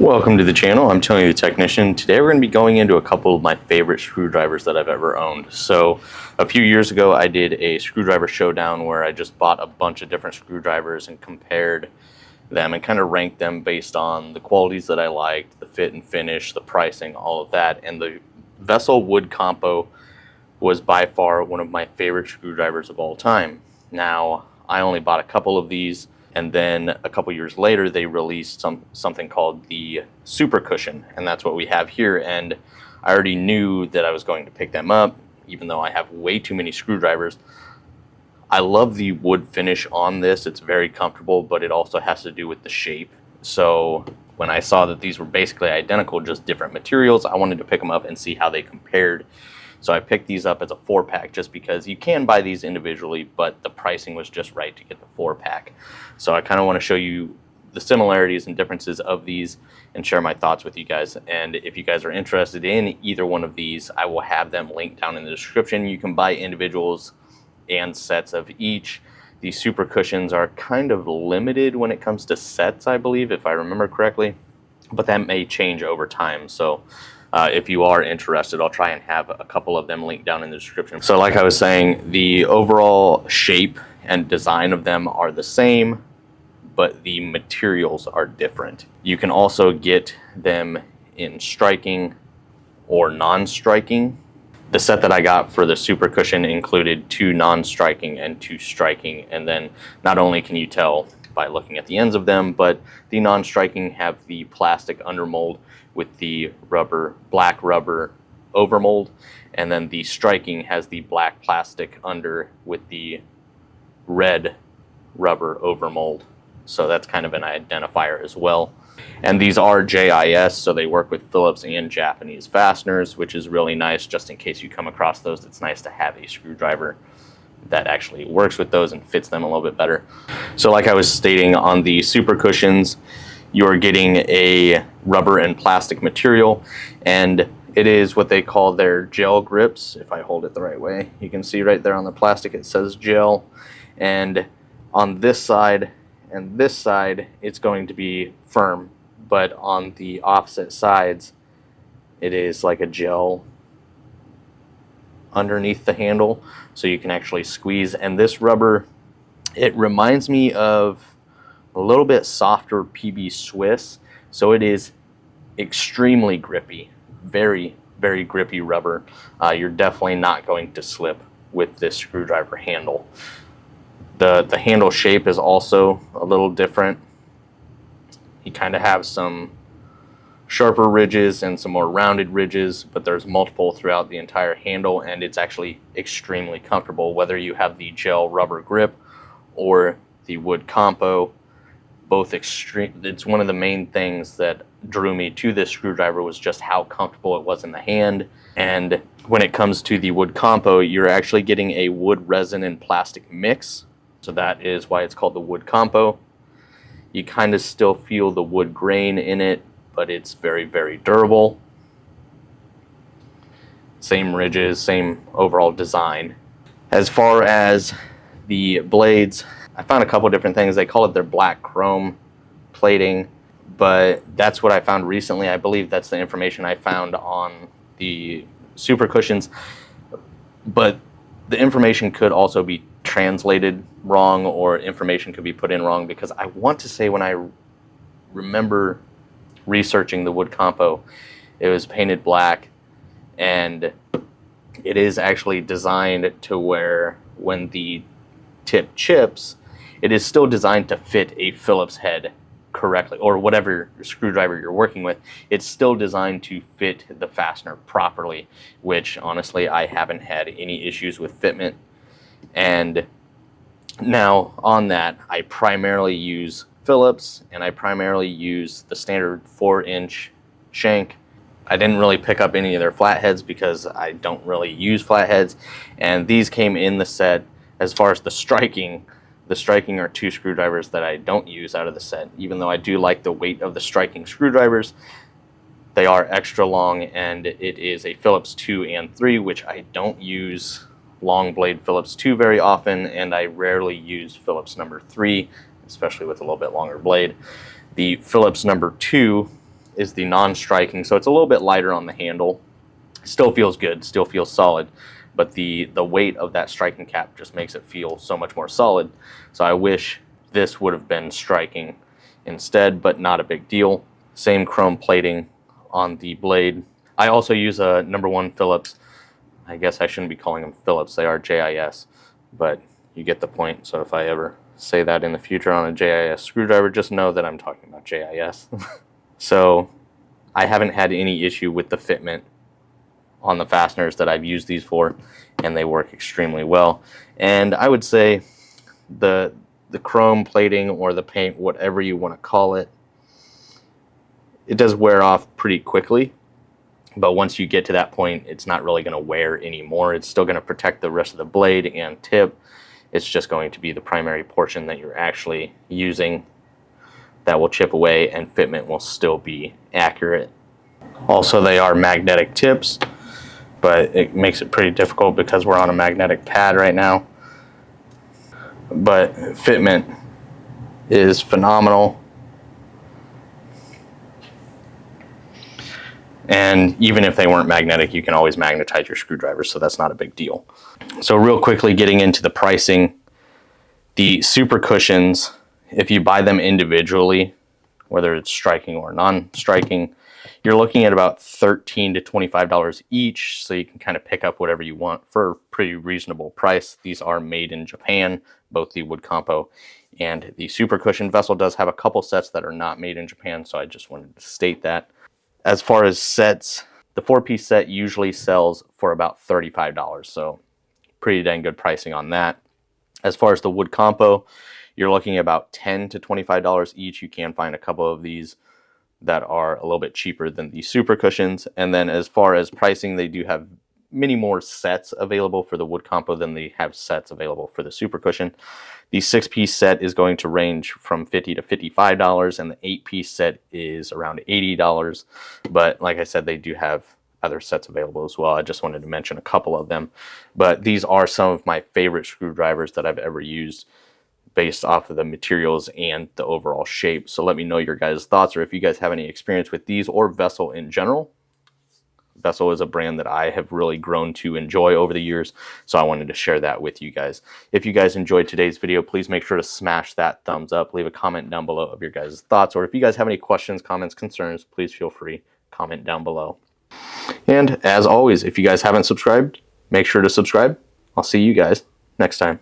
Welcome to the channel. I'm Tony the Technician. Today we're going to be going into a couple of my favorite screwdrivers that I've ever owned. So a few years ago I did a screwdriver showdown where I just bought a bunch of different screwdrivers and compared them and kind of ranked them based on the qualities that I liked, the fit and finish, the pricing, all of that. And the Vessel Wood Compo was by far one of my favorite screwdrivers of all time. Now, I only bought a couple of these, and then a couple years later they released something called the Super Cushion, and that's what we have here. And I already knew that I was going to pick them up, even though I have way too many screwdrivers. I love the wood finish on this. It's very comfortable, but it also has to do with the shape. So when I saw that these were basically identical, just different materials, I wanted to pick them up and see how they compared. So I picked these up as a 4-pack just because you can buy these individually, but the pricing was just right to get the 4-pack. So I kind of want to show you the similarities and differences of these and share my thoughts with you guys. And if you guys are interested in either one of these, I will have them linked down in the description. You can buy individuals and sets of each. These Super Cushions are kind of limited when it comes to sets, I believe, if I remember correctly, but that may change over time. So if you are interested, I'll try and have a couple of them linked down in the description. So like I was saying, the overall shape and design of them are the same, but the materials are different. You can also get them in striking or non-striking. The set that I got for the Super Cushion included 2 non-striking and 2 striking, and then not only can you tell by looking at the ends of them, but the non-striking have the plastic undermold with the black rubber overmold, and then the striking has the black plastic under with the red rubber overmold. So that's kind of an identifier as well. And these are JIS, so they work with Phillips and Japanese fasteners, which is really nice. Just in case you come across those, it's nice to have a screwdriver that actually works with those and fits them a little bit better. So like I was stating, on the Super Cushions, you're getting a rubber and plastic material, and it is what they call their gel grips. If I hold it the right way, you can see right there on the plastic it says gel, and on this side and this side it's going to be firm, but on the opposite sides it is like a gel underneath the handle, so you can actually squeeze. And this rubber, it reminds me of a little bit softer PB Swiss, so it is extremely grippy, very grippy rubber. You're definitely not going to slip with this screwdriver handle. The handle shape is also a little different. You kind of have some sharper ridges and some more rounded ridges, but there's multiple throughout the entire handle, and it's actually extremely comfortable whether you have the gel rubber grip or the wood compo. Both extreme. It's one of the main things that drew me to this screwdriver was just how comfortable it was in the hand. And when it comes to the wood compo, you're actually getting a wood resin and plastic mix, so that is why it's called the wood compo. You kind of still feel the wood grain in it, but it's very durable. Same ridges, same overall design. As far as the blades, I found a couple different things. They call it their black chrome plating, but that's what I found recently. I believe that's the information I found on the Super Cushions, but the information could also be translated wrong, or information could be put in wrong, because I want to say when I remember researching the wood compo, it was painted black, and it is actually designed to where when the tip chips, it is still designed to fit a Phillips head correctly, or whatever screwdriver you're working with. It's still designed to fit the fastener properly, which honestly I haven't had any issues with fitment. And now on that, I primarily use Phillips, and I primarily use the standard 4-inch shank. I didn't really pick up any of their flatheads because I don't really use flatheads, and these came in the set. As far as the striking are 2 screwdrivers that I don't use out of the set. Even though I do like the weight of the striking screwdrivers, they are extra long, and it is a Phillips 2 and 3, which I don't use long blade Phillips 2 very often, and I rarely use Phillips number 3, especially with a little bit longer blade. The Phillips number 2 is the non-striking, so it's a little bit lighter on the handle. Still feels good, still feels solid, but the weight of that striking cap just makes it feel so much more solid. So I wish this would have been striking instead, but not a big deal. Same chrome plating on the blade. I also use a #1 Phillips. I guess I shouldn't be calling them Phillips, they are JIS, but you get the point. So if I ever say that in the future on a JIS screwdriver, just know that I'm talking about JIS. So I haven't had any issue with the fitment on the fasteners that I've used these for, and they work extremely well. And I would say the chrome plating or the paint, whatever you want to call it, it does wear off pretty quickly. But once you get to that point, it's not really going to wear anymore. It's still going to protect the rest of the blade and tip. It's just going to be the primary portion that you're actually using that will chip away, and fitment will still be accurate. Also, they are magnetic tips, but it makes it pretty difficult because we're on a magnetic pad right now. But fitment is phenomenal. And even if they weren't magnetic, you can always magnetize your screwdrivers, so that's not a big deal. So real quickly, getting into the pricing, the super cushions, if you buy them individually, whether it's striking or non-striking, you're looking at about $13 to $25 each, so you can kind of pick up whatever you want for a pretty reasonable price. These are made in Japan, both the wood Compo and the super cushion. Vessel does have a couple sets that are not made in Japan, so I just wanted to state that. As far as sets, the 4-piece set usually sells for about $35, so pretty dang good pricing on that. As far as the wood Compo, you're looking at about $10 to $25 each. You can find a couple of these that are a little bit cheaper than the super cushions. And then as far as pricing, they do have many more sets available for the wood Compo than they have sets available for the super cushion. The 6-piece set is going to range from $50 to $55, and the 8-piece set is around $80. But like I said, they do have other sets available as well. I just wanted to mention a couple of them. But these are some of my favorite screwdrivers that I've ever used, based off of the materials and the overall shape. So let me know your guys' thoughts, or if you guys have any experience with these or Vessel in general. Vessel is a brand that I have really grown to enjoy over the years, so I wanted to share that with you guys. If you guys enjoyed today's video, please make sure to smash that thumbs up. Leave a comment down below of your guys' thoughts, or if you guys have any questions, comments, concerns, please feel free to comment down below. And as always, if you guys haven't subscribed, make sure to subscribe. I'll see you guys next time.